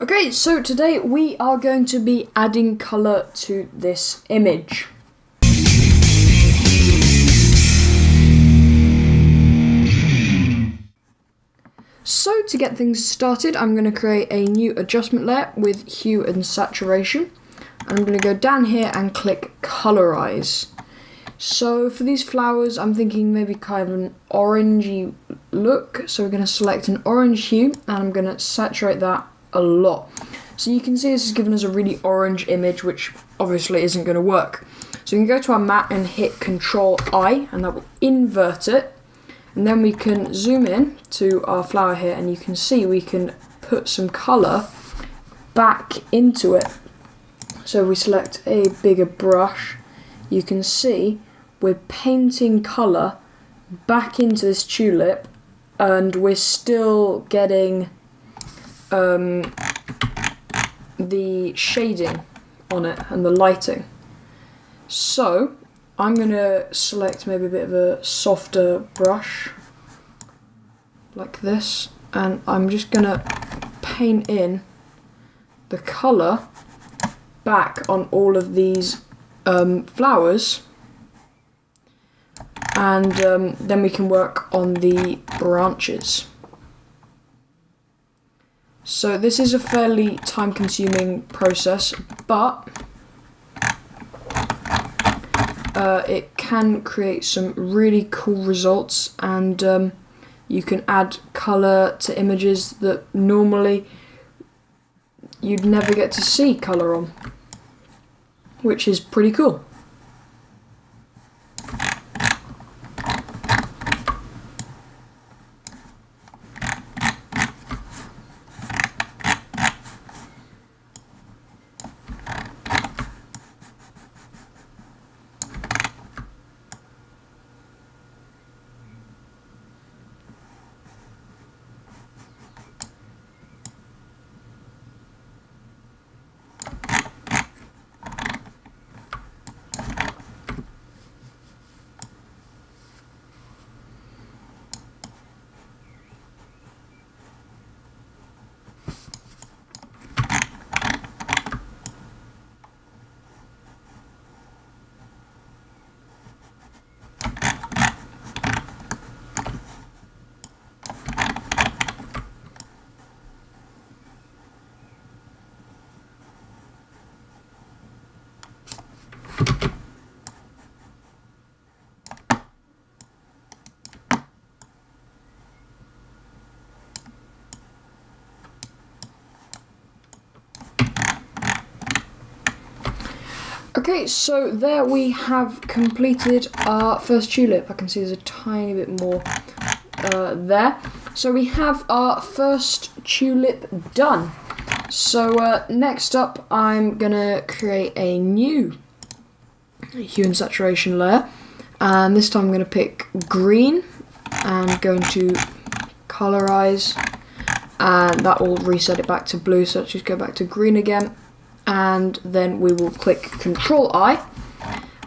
Okay, so today we are going to be adding colour to this image. So to get things started, I'm going to create a new adjustment layer with hue and saturation. And I'm going to go down here and click colorize. So for these flowers, I'm thinking maybe kind of an orangey look. So we're going to select an orange hue and I'm going to saturate that a lot. So you can see this has given us a really orange image, which obviously isn't going to work. So we can go to our matte and hit Control-I, and that will invert it. And then we can zoom in to our flower here, and you can see we can put some colour back into it. So we select a bigger brush, you can see we're painting colour back into this tulip, and we're still getting the shading on it and the lighting. So I'm going to select maybe a bit of a softer brush like this, and I'm just going to paint in the colour back on all of these flowers, and then we can work on the branches. So this is a fairly time-consuming process, but it can create some really cool results, and you can add colour to images that normally you'd never get to see colour on, which is pretty cool. Okay, so there we have completed our first tulip. I can see there's a tiny bit more there. So we have our first tulip done. So next up, I'm gonna create a new hue and saturation layer, and this time I'm gonna pick green and going to colorize, and that will reset it back to blue. So let's just go back to green again. And then we will click Control-I,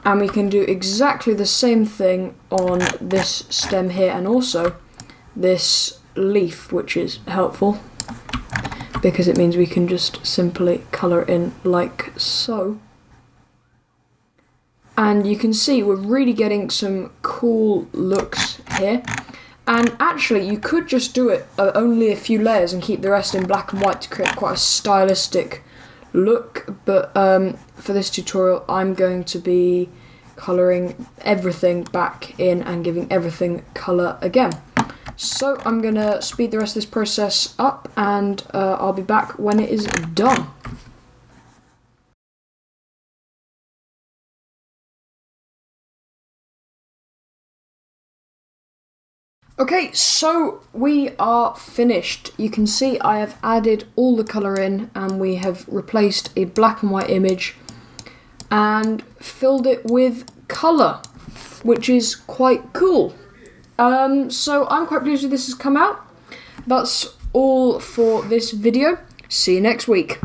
and we can do exactly the same thing on this stem here and also this leaf, which is helpful because it means we can just simply colour in like so. And you can see we're really getting some cool looks here. And actually you could just do it only a few layers and keep the rest in black and white to create quite a stylistic look, but for this tutorial I'm going to be colouring everything back in and giving everything colour again. So I'm going to speed the rest of this process up, and I'll be back when it is done. Okay, so we are finished. You can see I have added all the colour in, and we have replaced a black and white image and filled it with colour, which is quite cool. So I'm quite pleased with this has come out. That's all for this video. See you next week.